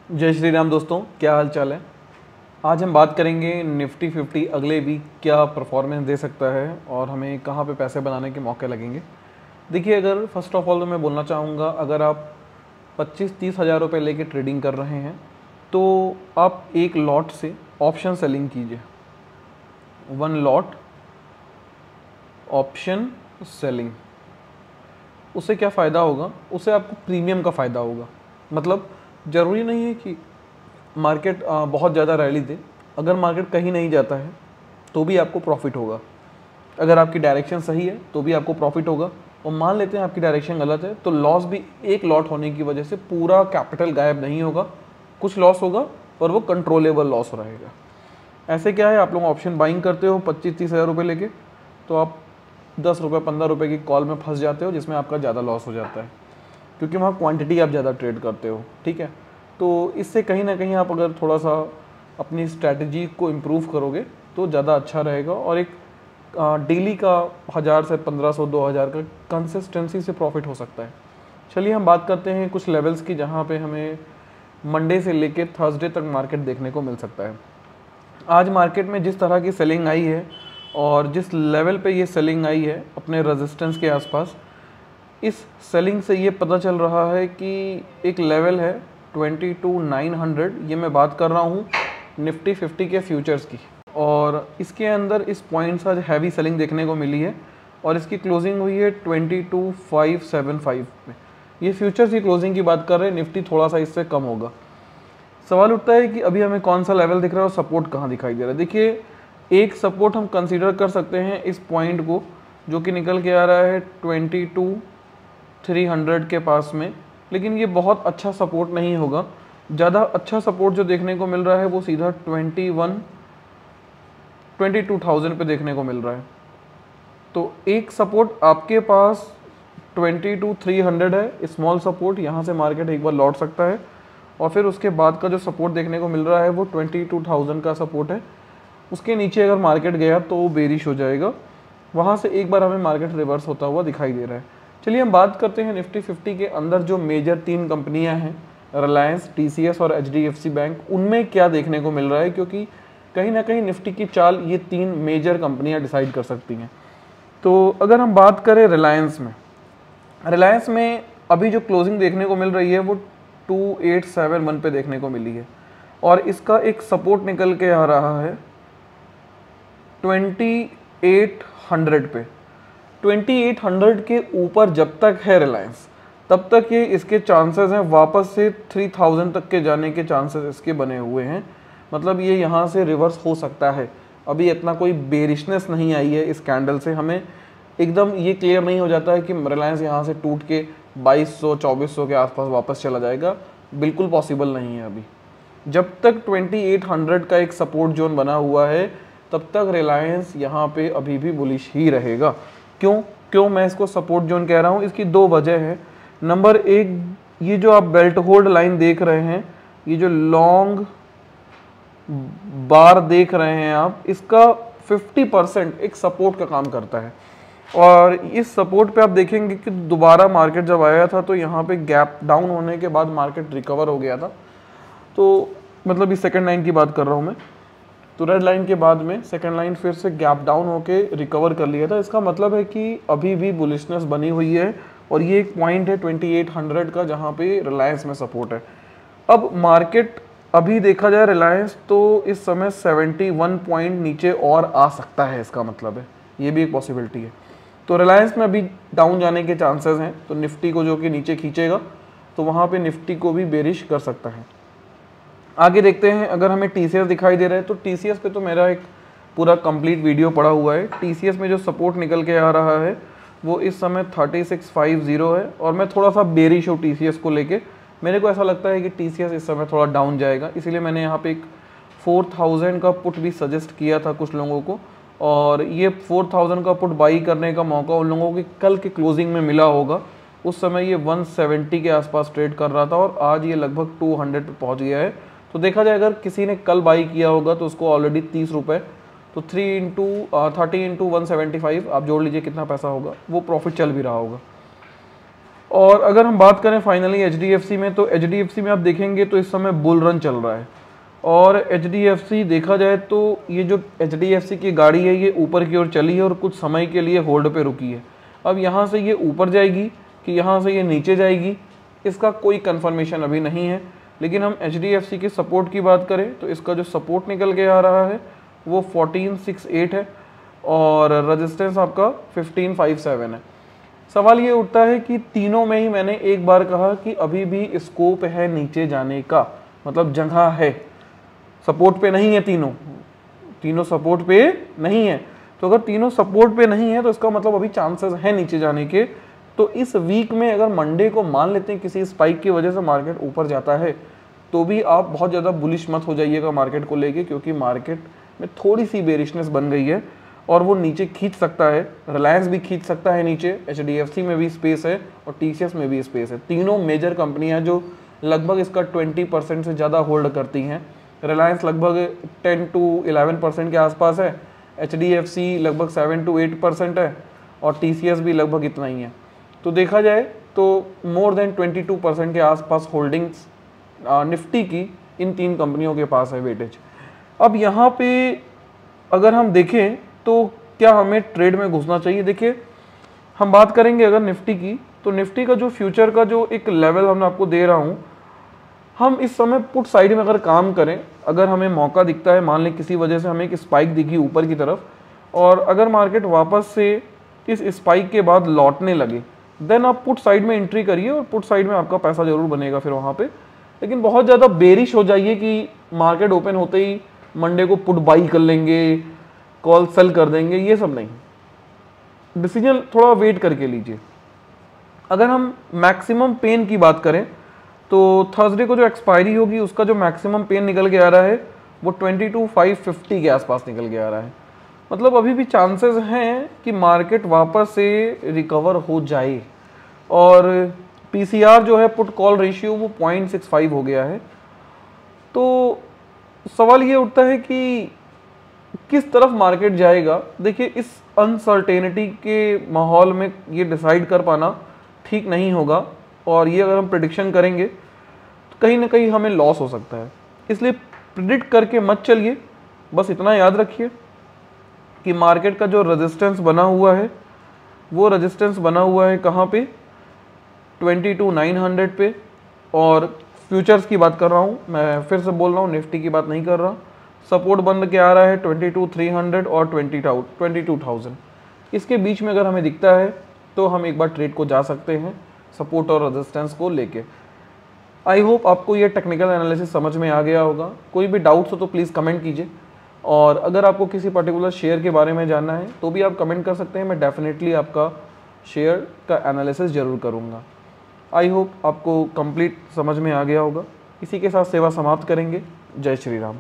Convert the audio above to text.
जय श्री राम दोस्तों, क्या हाल चाल है। आज हम बात करेंगे निफ्टी 50 अगले वीक क्या परफॉर्मेंस दे सकता है और हमें कहाँ पे पैसे बनाने के मौके लगेंगे। देखिए, अगर फर्स्ट ऑफ ऑल तो मैं बोलना चाहूँगा, अगर आप 25-30 हज़ार रुपये लेके ट्रेडिंग कर रहे हैं तो आप एक लॉट से ऑप्शन सेलिंग कीजिए। 1 लॉट ऑप्शन सेलिंग, उससे क्या फ़ायदा होगा, उससे आपको प्रीमियम का फ़ायदा होगा। मतलब ज़रूरी नहीं है कि मार्केट बहुत ज़्यादा रैली दे। अगर मार्केट कहीं नहीं जाता है तो भी आपको प्रॉफिट होगा। अगर आपकी डायरेक्शन सही है तो भी आपको प्रॉफिट होगा, और मान लेते हैं आपकी डायरेक्शन गलत है तो लॉस भी एक लॉट होने की वजह से पूरा कैपिटल गायब नहीं होगा, कुछ लॉस होगा पर वो कंट्रोलेबल लॉस रहेगा। ऐसे क्या है, आप लोग ऑप्शन बाइंग करते हो 25-30 हज़ार रुपये लेके, तो आप 10 रुपये 15 रुपये की कॉल में फंस जाते हो, जिसमें आपका ज़्यादा लॉस हो जाता है, क्योंकि वहाँ क्वांटिटी आप ज़्यादा ट्रेड करते हो। ठीक है, तो इससे कहीं ना कहीं आप अगर थोड़ा सा अपनी स्ट्रैटेजी को इम्प्रूव करोगे तो ज़्यादा अच्छा रहेगा, और एक डेली का 1000 से 1500 2000 का कंसिस्टेंसी से प्रॉफिट हो सकता है। चलिए हम बात करते हैं कुछ लेवल्स की, जहाँ पे हमें मंडे से लेके थर्सडे तक मार्केट देखने को मिल सकता है। आज मार्केट में जिस तरह की सेलिंग आई है और जिस लेवल पे ये सेलिंग आई है अपने रेजिस्टेंस के आसपास, इस सेलिंग से ये पता चल रहा है कि एक लेवल है 22,900। ये मैं बात कर रहा हूँ निफ्टी 50 के फ्यूचर्स की, और इसके अंदर इस पॉइंट से आज हैवी सेलिंग देखने को मिली है और इसकी क्लोजिंग हुई है 22,575 में। ये फ्यूचर्स की क्लोजिंग की बात कर रहे हैं, निफ्टी थोड़ा सा इससे कम होगा। सवाल उठता है कि अभी हमें कौन सा लेवल दिख रहा है और सपोर्ट कहाँ दिखाई दे रहा है। देखिए, एक सपोर्ट हम कंसीडर कर सकते हैं इस पॉइंट को, जो कि निकल के आ रहा है 22,300 के पास में, लेकिन ये बहुत अच्छा सपोर्ट नहीं होगा। ज़्यादा अच्छा सपोर्ट जो देखने को मिल रहा है वो सीधा 22,000 पे देखने को मिल रहा है। तो एक सपोर्ट आपके पास 22,300 है, स्मॉल सपोर्ट, यहाँ से मार्केट एक बार लौट सकता है, और फिर उसके बाद का जो सपोर्ट देखने को मिल रहा है वो 22,000 का सपोर्ट है। उसके नीचे अगर मार्केट गया तो वो बेरिश हो जाएगा, वहाँ से एक बार हमें मार्केट रिवर्स होता हुआ दिखाई दे रहा है। चलिए हम बात करते हैं निफ्टी 50 के अंदर जो मेजर 3 कंपनियां हैं, रिलायंस, टीसीएस और एचडीएफसी बैंक, उनमें क्या देखने को मिल रहा है, क्योंकि कहीं ना कहीं निफ्टी की चाल ये 3 मेजर कंपनियां डिसाइड कर सकती हैं। तो अगर हम बात करें रिलायंस में अभी जो क्लोजिंग देखने को मिल रही है वो 2871 पे देखने को मिली है, और इसका एक सपोर्ट निकल के आ रहा है 2800 पे। 2800 के ऊपर जब तक है रिलायंस, तब तक ये इसके चांसेस हैं वापस से 3000 तक के जाने के चांसेस इसके बने हुए हैं। मतलब ये यहाँ से रिवर्स हो सकता है। अभी इतना कोई बेरिशनेस नहीं आई है इस कैंडल से, हमें एकदम ये क्लियर नहीं हो जाता है कि रिलायंस यहाँ से टूट के 2200-2400 के आसपास वापस चला जाएगा। बिल्कुल पॉसिबल नहीं है अभी। जब तक 2800 का एक सपोर्ट जोन बना हुआ है तब तक रिलायंस यहाँ पे अभी भी बुलिश ही रहेगा। क्यों मैं इसको सपोर्ट जोन कह रहा हूँ, इसकी 2 वजह है। नंबर 1, ये जो आप बेल्ट होल्ड लाइन देख रहे हैं, ये जो लॉन्ग बार देख रहे हैं आप, इसका 50% एक सपोर्ट का काम करता है, और इस सपोर्ट पे आप देखेंगे कि दोबारा मार्केट जब आया था तो यहाँ पे गैप डाउन होने के बाद मार्केट रिकवर हो गया था। तो मतलब इस सेकंड लाइन की बात कर रहा हूँ मैं, तो रेड लाइन के बाद में सेकंड लाइन फिर से गैप डाउन होके रिकवर कर लिया था। इसका मतलब है कि अभी भी बुलिशनेस बनी हुई है, और ये एक पॉइंट है 2800 का जहाँ पे रिलायंस में सपोर्ट है। अब मार्केट अभी देखा जाए रिलायंस तो इस समय 71 पॉइंट नीचे और आ सकता है, इसका मतलब है ये भी एक पॉसिबिलिटी है। तो रिलायंस में अभी डाउन जाने के चांसेस हैं, तो निफ्टी को जो कि नीचे खींचेगा तो वहाँ पे निफ्टी को भी बेरिश कर सकता है। आगे देखते हैं, अगर हमें टीसीएस दिखाई दे रहा है तो टीसीएस पे तो मेरा एक पूरा कंप्लीट वीडियो पड़ा हुआ है। टीसीएस में जो सपोर्ट निकल के आ रहा है वो इस समय 3650 है, और मैं थोड़ा सा बेरिश हूँ टीसीएस को लेके। मेरे को ऐसा लगता है कि टीसीएस इस समय थोड़ा डाउन जाएगा, इसीलिए मैंने यहाँ पे एक 4000 का पुट भी सजेस्ट किया था कुछ लोगों को, और ये 4000 का पुट बाई करने का मौका उन लोगों को कल के क्लोजिंग में मिला होगा। उस समय ये 170 के आसपास ट्रेड कर रहा था, और आज ये लगभग 200 पे पहुँच गया है। तो देखा जाए अगर किसी ने कल बाई किया होगा तो उसको ऑलरेडी 30 रुपये, तो 30 × 175 आप जोड़ लीजिए कितना पैसा होगा, वो प्रॉफिट चल भी रहा होगा। और अगर हम बात करें फाइनली HDFC में, तो HDFC में आप देखेंगे तो इस समय बुल रन चल रहा है। और HDFC देखा जाए तो ये जो HDFC की गाड़ी है ये ऊपर की ओर चली है और कुछ समय के लिए होल्ड पे रुकी है। अब यहाँ से ये ऊपर जाएगी कि यहाँ से ये नीचे जाएगी, इसका कोई कंफर्मेशन अभी नहीं है। लेकिन हम HDFC के सपोर्ट की बात करें तो इसका जो सपोर्ट निकल के आ रहा है वो 1468 है और रेजिस्टेंस आपका 1557 है। सवाल ये उठता है कि तीनों में ही मैंने एक बार कहा कि अभी भी स्कोप है नीचे जाने का, मतलब जगह है, सपोर्ट पे नहीं है, तीनों सपोर्ट पे नहीं है। तो अगर तीनों सपोर्ट पे नहीं है तो इसका मतलब अभी चांसेस है नीचे जाने के। तो इस वीक में अगर मंडे को मान लेते हैं किसी स्पाइक की वजह से मार्केट ऊपर जाता है तो भी आप बहुत ज़्यादा बुलिश मत हो जाइएगा मार्केट को लेके, क्योंकि मार्केट में थोड़ी सी बेरिशनेस बन गई है और वो नीचे खींच सकता है। रिलायंस भी खींच सकता है नीचे, HDFC में भी स्पेस है और TCS में भी स्पेस है। तीनों मेजर कंपनियां जो लगभग इसका 20% से ज़्यादा होल्ड करती हैं। रिलायंस लगभग 10 to 11% के आसपास है, HDFC लगभग 7 to 8% है और TCS भी लगभग इतना ही है। तो देखा जाए तो मोर देन 22% के आसपास होल्डिंग्स निफ्टी की इन तीन कंपनियों के पास है वेटेज। अब यहाँ पे अगर हम देखें तो क्या हमें ट्रेड में घुसना चाहिए? देखिए, हम बात करेंगे अगर निफ्टी की, तो निफ्टी का जो फ्यूचर का जो एक लेवल मैं आपको दे रहा हूँ, हम इस समय पुट साइड में अगर काम करें, अगर हमें मौका दिखता है, मान लें किसी वजह से हमें एक स्पाइक दिखी ऊपर की तरफ और अगर मार्केट वापस से इस स्पाइक के बाद लौटने लगे, देन आप पुट साइड में एंट्री करिए और पुट साइड में आपका पैसा जरूर बनेगा फिर वहाँ पे। लेकिन बहुत ज़्यादा बेरिश हो जाइए कि मार्केट ओपन होते ही मंडे को पुट बाई कर लेंगे, कॉल सेल कर देंगे, ये सब नहीं। डिसीजन थोड़ा वेट करके लीजिए। अगर हम मैक्सिमम पेन की बात करें तो थर्सडे को जो एक्सपायरी होगी उसका जो मैक्सिमम पेन निकल के आ रहा है वो 22,550 के आसपास निकल के आ रहा है। मतलब अभी भी चांसेस हैं कि मार्केट वापस से रिकवर हो जाए। और PCR जो है पुट कॉल रेशियो वो 0.65 हो गया है। तो सवाल ये उठता है कि किस तरफ मार्केट जाएगा। देखिए, इस अनसर्टेनिटी के माहौल में ये डिसाइड कर पाना ठीक नहीं होगा और ये अगर हम प्रिडिक्शन करेंगे तो कहीं ना कहीं हमें लॉस हो सकता है। इसलिए प्रिडिक्ट करके मत चलिए। बस इतना याद रखिए कि मार्केट का जो रेजिस्टेंस बना हुआ है वो रेजिस्टेंस बना हुआ है कहाँ पे? 22,900 पे। और फ्यूचर्स की बात कर रहा हूँ, मैं फिर से बोल रहा हूँ, निफ्टी की बात नहीं कर रहा। सपोर्ट बन के आ रहा है 22,300 और 22,000। इसके बीच में अगर हमें दिखता है तो हम एक बार ट्रेड को जा सकते हैं सपोर्ट और रेजिस्टेंस को लेके। आई होप आपको ये टेक्निकल एनालिसिस समझ में आ गया होगा। कोई भी डाउट्स हो तो प्लीज़ कमेंट कीजिए और अगर आपको किसी पर्टिकुलर शेयर के बारे में जानना है तो भी आप कमेंट कर सकते हैं। मैं डेफिनेटली आपका शेयर का एनालिसिस ज़रूर करूँगा। आई होप आपको कंप्लीट समझ में आ गया होगा। इसी के साथ सेवा समाप्त करेंगे। जय श्री राम।